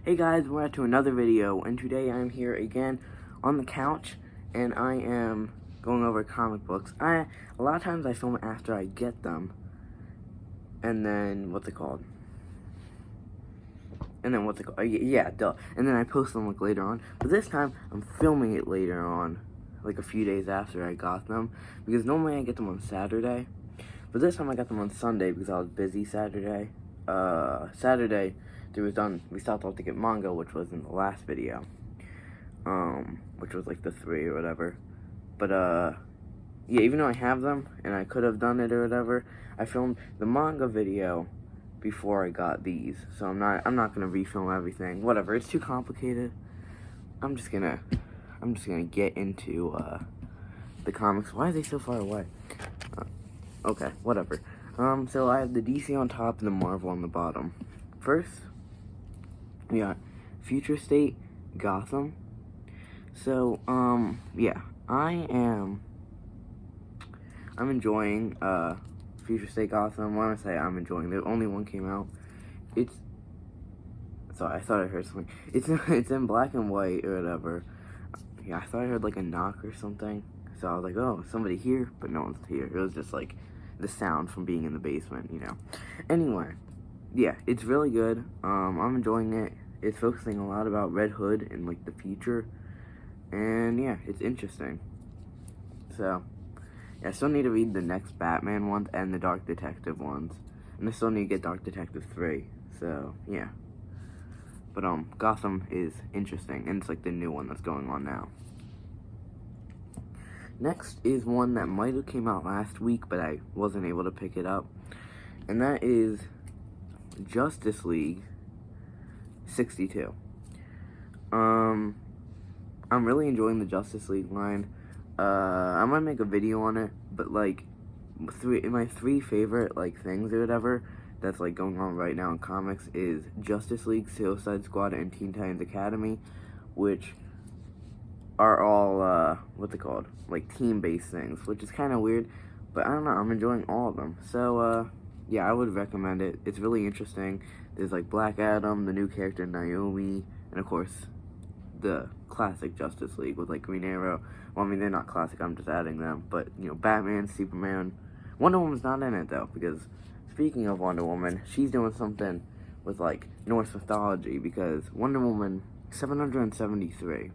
Hey guys, we're to another video, and today I'm here again on the couch, and I am going over comic books. A lot of times I film after I get them, and then, yeah, duh. And then I post them, like, later on. But this time, I'm filming it later on, like, a few days after I got them, because normally I get them on Saturday. But this time I got them on Sunday because I was busy Saturday. Saturday, we stopped off to get manga, which was in the last video. Which was like the 3 or whatever. But, yeah, even though I have them, and I could have done it or whatever, I filmed the manga video before I got these. So I'm not gonna refilm everything. Whatever, it's too complicated. I'm just gonna get into, the comics. Why are they so far away? Okay, whatever. So I have the DC on top and the Marvel on the bottom. First, we got Future State Gotham. So, yeah, I'm enjoying, Future State Gotham. When I say I'm enjoying, the only one came out. Sorry, I thought I heard something. It's in black and white or whatever. Yeah, I thought I heard, like, a knock or something. So I was like, oh, somebody here? But no one's here. It was just, like, the sound from being in the basement, you know. Anyway, yeah, it's really good. I'm enjoying it. It's focusing a lot about Red Hood and, like, the future. And, yeah, it's interesting. So, yeah, I still need to read the next Batman ones and the Dark Detective ones. And I still need to get Dark Detective 3. So, yeah. But, Gotham is interesting. And it's, like, the new one that's going on now. Next is one that might have came out last week, but I wasn't able to pick it up. And that is Justice League 62. I'm really enjoying the Justice League line. I might make a video on it, but, like, my 3 favorite, like, things or whatever that's, like, going on right now in comics is Justice League, Suicide Squad, and Teen Titans Academy, which are all, like, team-based things, which is kind of weird, but I don't know, I'm enjoying all of them. So, yeah, I would recommend it. It's really interesting. There's, like, Black Adam, the new character Naomi, and, of course, the classic Justice League with, like, Green Arrow. Well, I mean, they're not classic, I'm just adding them, but, you know, Batman, Superman. Wonder Woman's not in it, though, because, speaking of Wonder Woman, she's doing something with, like, Norse mythology, because Wonder Woman 773.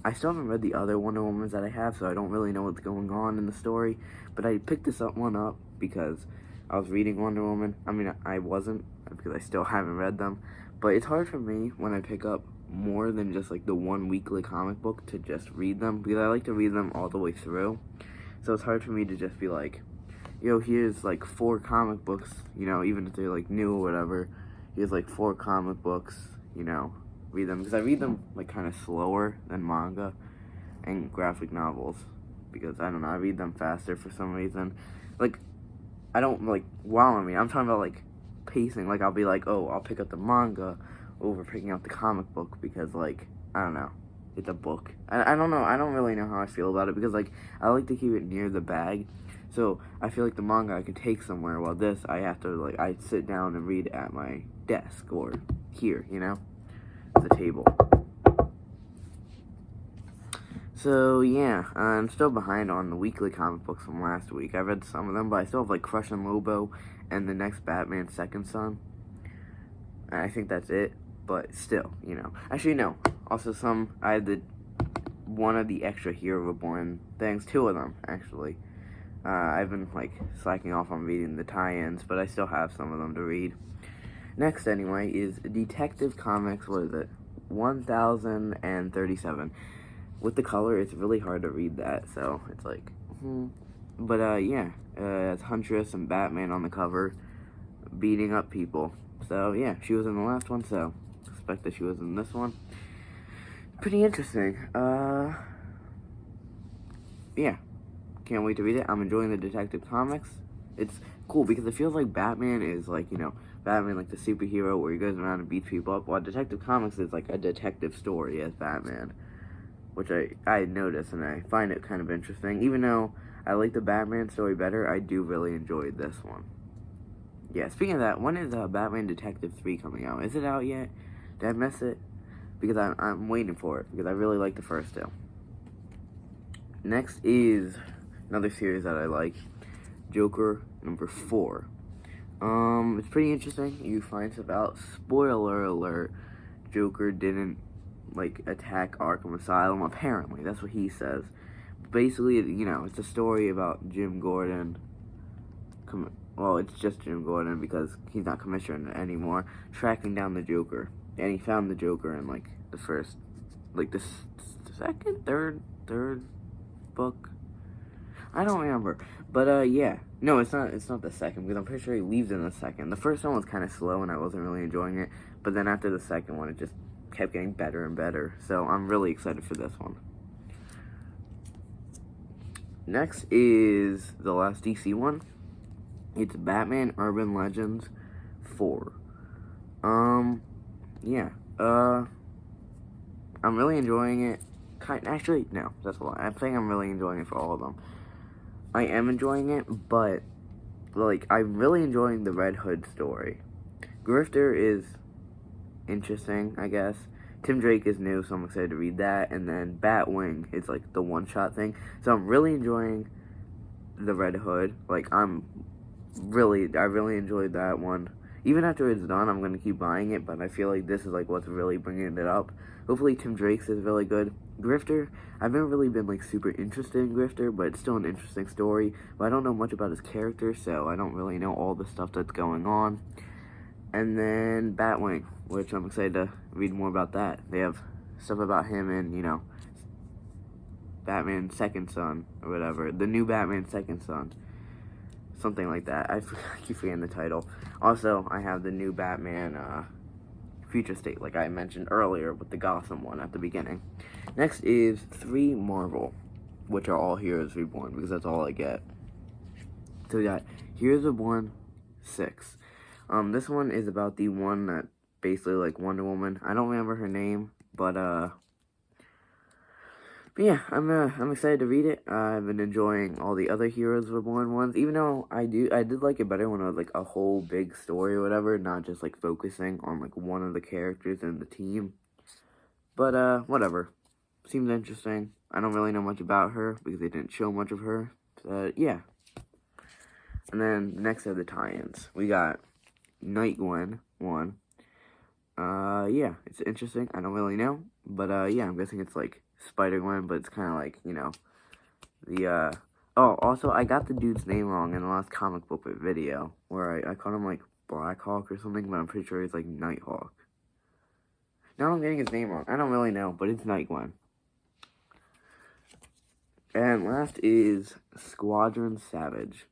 I still haven't read the other Wonder Womans that I have, so I don't really know what's going on in the story, but I picked this one up because I was reading Wonder Woman. I mean, I wasn't, because I still haven't read them, but it's hard for me when I pick up more than just, like, the one weekly comic book to just read them, because I like to read them all the way through, so it's hard for me to just be like, yo, here's, like, 4 comic books, you know, even if they're, like, new or whatever, here's, like, 4 comic books, you know, read them, because I read them, like, kind of slower than manga and graphic novels, because, I don't know, I read them faster for some reason. Like, I don't, like, I'm talking about, like, pacing. Like, I'll be like, oh, I'll pick up the manga over picking up the comic book, because, like, I don't know, it's a book. I don't know, I don't really know how I feel about it, because, like, I like to keep it near the bag, so I feel like the manga I can take somewhere, while this, I have to, like, I sit down and read at my desk, or here, you know? The table. So, yeah, I'm still behind on the weekly comic books from last week. I read some of them, but I still have, like, Crush and Lobo and the next Batman Second Son. I think that's it, but still, you know. Actually, no. Also, I had one of the extra Hero Reborn things, 2 of them, actually. I've been, like, slacking off on reading the tie-ins, but I still have some of them to read. Next, anyway, is Detective Comics, what is it? 1037. With the color, it's really hard to read that, so it's like, But, yeah, it's Huntress and Batman on the cover, beating up people. So, yeah, she was in the last one, so expect that she was in this one. Pretty interesting. Yeah, can't wait to read it. I'm enjoying the Detective Comics. It's cool because it feels like Batman is, like, you know, Batman, like, the superhero where he goes around and beats people up, while Detective Comics is, like, a detective story as Batman, which I noticed, and I find it kind of interesting. Even though I like the Batman story better, I do really enjoy this one. Yeah, speaking of that, when is Batman Detective 3 coming out? Is it out yet? Did I miss it? Because I'm waiting for it, because I really like the first two. Next is another series that I like, Joker number 4. It's pretty interesting. You find stuff out. Spoiler alert, Joker didn't, like, attack Arkham Asylum, apparently. That's what he says. Basically, you know, it's a story about Jim Gordon. Well, it's just Jim Gordon because he's not commissioner anymore, tracking down the Joker. And he found the Joker in, like, the first, like, the second, third book. I don't remember. But, yeah. No, it's not the second, because I'm pretty sure he leaves in the second. The first one was kind of slow, and I wasn't really enjoying it. But then after the second one, it just kept getting better and better. So I'm really excited for this one. Next is the last DC one. It's Batman Urban Legends 4. Yeah. I'm really enjoying it. Actually, no, that's a lie. I'm saying I'm really enjoying it for all of them. I am enjoying it, but, like, I'm really enjoying the Red Hood story. Grifter is interesting, I guess. Tim Drake is new, so I'm excited to read that. And then Batwing is, like, the one-shot thing. So I'm really enjoying the Red Hood. Like, I really enjoyed that one. Even after it's done, I'm going to keep buying it, but I feel like this is, like, what's really bringing it up. Hopefully Tim Drake's is really good. Grifter, I've never really been, like, super interested in Grifter, but it's still an interesting story. But I don't know much about his character, so I don't really know all the stuff that's going on. And then Batwing, which I'm excited to read more about that. They have stuff about him and, you know, Batman's second son, or whatever. The new Batman's second son. Something like that. I keep forgetting the title. Also, I have the new Batman Future State, like I mentioned earlier with the Gotham one at the beginning. Next is 3 Marvel, which are all Heroes Reborn, because that's all I get. So we got Heroes Reborn 6. This one is about the one that basically like Wonder Woman. I don't remember her name, but yeah, I'm excited to read it. I've been enjoying all the other Heroes Reborn ones, even though I did like it better when it was like a whole big story or whatever, not just like focusing on like one of the characters in the team. But whatever. Seems interesting. I don't really know much about her because they didn't show much of her. But yeah. And then next are the tie-ins. We got Nightwing 1. Yeah, it's interesting. I don't really know. But yeah, I'm guessing it's like Spider-Gwen, but it's kind of like, you know, the, oh, also, I got the dude's name wrong in the last comic book video, where I called him, like, Blackhawk or something, but I'm pretty sure he's, like, Nighthawk. Now I'm getting his name wrong. I don't really know, but it's Nightwing. And last is Squadron Savage.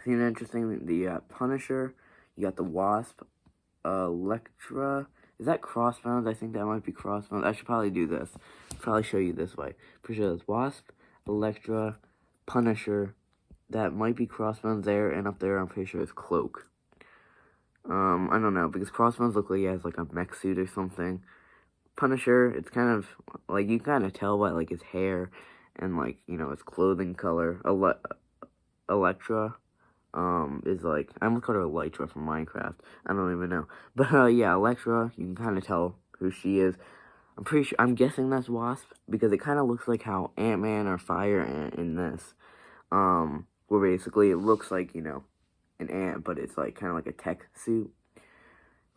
Seems interesting. The Punisher, you got the Wasp, Elektra. Is that Crossbones? I think that might be Crossbones. I should probably do this. Probably show you this way. Pretty sure there's Wasp, Elektra, Punisher. That might be Crossbones there, and up there I'm pretty sure it's Cloak. I don't know, because Crossbones look like he has like a mech suit or something. Punisher, it's kind of, like, you kind of tell by, like, his hair and, like, you know, his clothing color. Elektra, is like, I almost called her Elytra from Minecraft. I don't even know. But, yeah, Elektra, you can kind of tell who she is. I'm pretty sure, I'm guessing that's Wasp, because it kind of looks like how Ant-Man or Fire Ant in this, where basically it looks like, you know, an ant, but it's, like, kind of like a tech suit.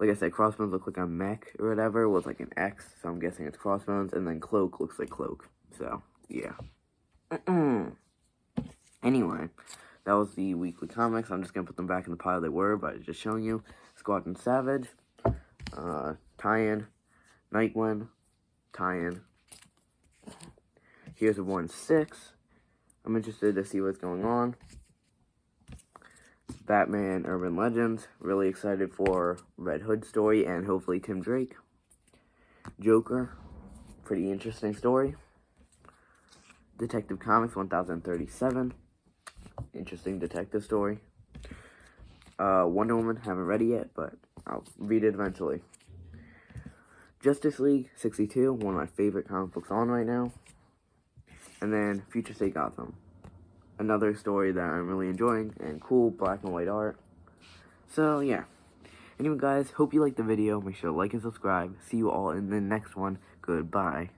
Like I said, Crossbones look like a mech or whatever with like an X, so I'm guessing it's Crossbones, and then Cloak looks like Cloak. So, yeah. Anyway, that was the weekly comics. I'm just going to put them back in the pile they were, but just showing you. Squadron Savage, tie-in, Nightwing, tie-in. Here's a 1/6. I'm interested to see what's going on. Batman Urban Legends, really excited for Red Hood story and hopefully Tim Drake. Joker, pretty interesting story. Detective Comics 1037, interesting detective story. Wonder Woman, haven't read it yet, but I'll read it eventually. Justice League 62, one of my favorite comic books on right now. And then Future State Gotham. Another story that I'm really enjoying, and cool black and white art. So, yeah. Anyway, guys, hope you liked the video. Make sure to like and subscribe. See you all in the next one. Goodbye.